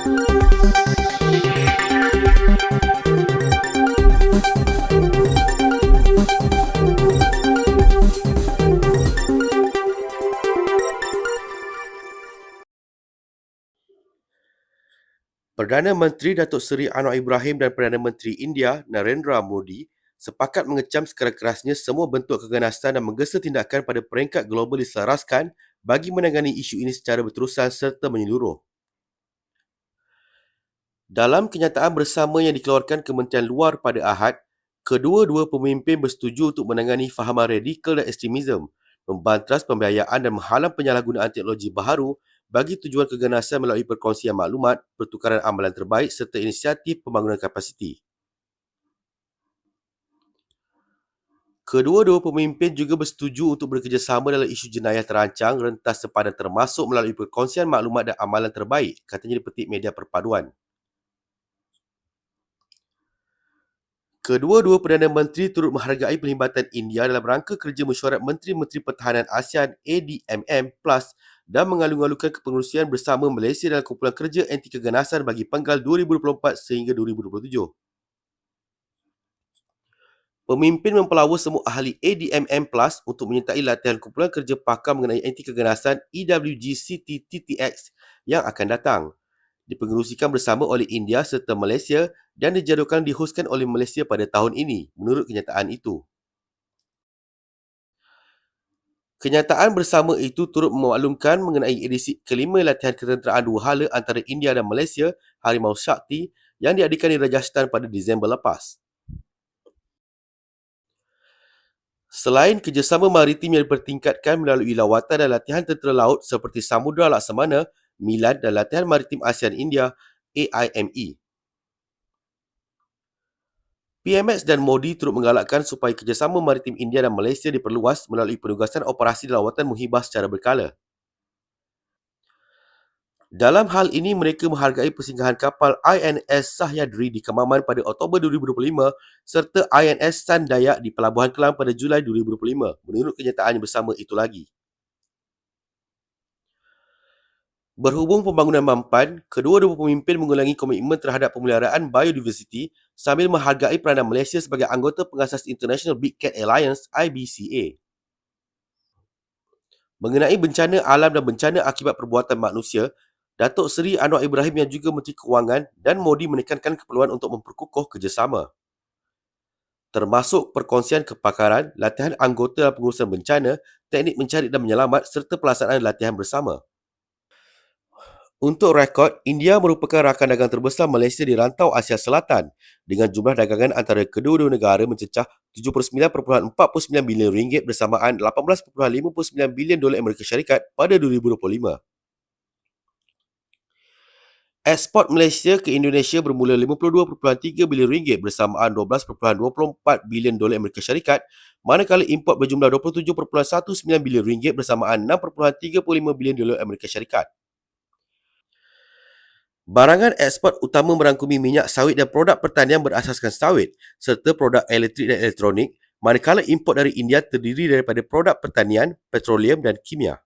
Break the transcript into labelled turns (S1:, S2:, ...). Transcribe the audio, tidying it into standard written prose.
S1: Perdana Menteri Datuk Seri Anwar Ibrahim dan Perdana Menteri India Narendra Modi sepakat mengecam sekeras-kerasnya semua bentuk keganasan dan menggesa tindakan pada peringkat global diselaraskan bagi menangani isu ini secara berterusan serta menyeluruh. Dalam kenyataan bersama yang dikeluarkan Kementerian Luar pada Ahad, kedua-dua pemimpin bersetuju untuk menangani fahaman radikal dan ekstremisme, membantras pembiayaan dan menghalang penyalahgunaan teknologi baharu bagi tujuan keganasan melalui perkongsian maklumat, pertukaran amalan terbaik serta inisiatif pembangunan kapasiti. Kedua-dua pemimpin juga bersetuju untuk bekerjasama dalam isu jenayah terancang rentas sepadan termasuk melalui perkongsian maklumat dan amalan terbaik, katanya dipetik media perpaduan. Kedua-dua Perdana Menteri turut menghargai pelibatan India dalam rangka kerja mesyuarat Menteri-Menteri Pertahanan ASEAN ADMM Plus dan mengalu-alukan kepengerusian bersama Malaysia dalam kumpulan kerja anti keganasan bagi penggal 2024 sehingga 2027. Pemimpin mempelawa semua ahli ADMM Plus untuk menyertai latihan kumpulan kerja pakar mengenai anti keganasan EWGCT-TTX yang akan datang. Dipengerusikan bersama oleh India serta Malaysia dan dijadualkan dihoskan oleh Malaysia pada tahun ini, menurut kenyataan itu. Kenyataan bersama itu turut memaklumkan mengenai edisi kelima latihan ketenteraan dua hala antara India dan Malaysia, Harimau Shakti, yang diadakan di Rajasthan pada Disember lepas. Selain kerjasama maritim yang dipertingkatkan melalui lawatan dan latihan tentera laut seperti Samudra Laksamana, Milan dan latihan maritim ASEAN India AIME. PMX dan Modi turut menggalakkan supaya kerjasama maritim India dan Malaysia diperluas melalui penugasan operasi lawatan muhibah secara berkala. Dalam hal ini, mereka menghargai persinggahan kapal INS Sahyadri di Kemaman pada Oktober 2025 serta INS San Dayak di Pelabuhan Kelang pada Julai 2025, menurut kenyataan bersama itu lagi. Berhubung pembangunan mampan, kedua-dua pemimpin mengulangi komitmen terhadap pemeliharaan biodiversiti sambil menghargai peranan Malaysia sebagai anggota pengasas International Big Cat Alliance IBCA. Mengenai bencana alam dan bencana akibat perbuatan manusia, Datuk Seri Anwar Ibrahim yang juga Menteri Kewangan dan Modi menekankan keperluan untuk memperkukuh kerjasama. Termasuk perkongsian kepakaran, latihan anggota dalam pengurusan bencana, teknik mencari dan menyelamat serta pelaksanaan latihan bersama. Untuk rekod, India merupakan rakan dagang terbesar Malaysia di rantau Asia Selatan dengan jumlah dagangan antara kedua-dua negara mencecah RM79.49 bilion bersamaan $18.59 bilion Amerika Syarikat pada 2025. Ekspor Malaysia ke Indonesia bermula RM52.3 bilion bersamaan $12.24 bilion Amerika Syarikat, manakala import berjumlah RM27.19 bilion bersamaan $6.35 bilion Amerika Syarikat. Barangan ekspor utama merangkumi minyak sawit dan produk pertanian berasaskan sawit serta produk elektrik dan elektronik, manakala import dari India terdiri daripada produk pertanian, petroleum dan kimia.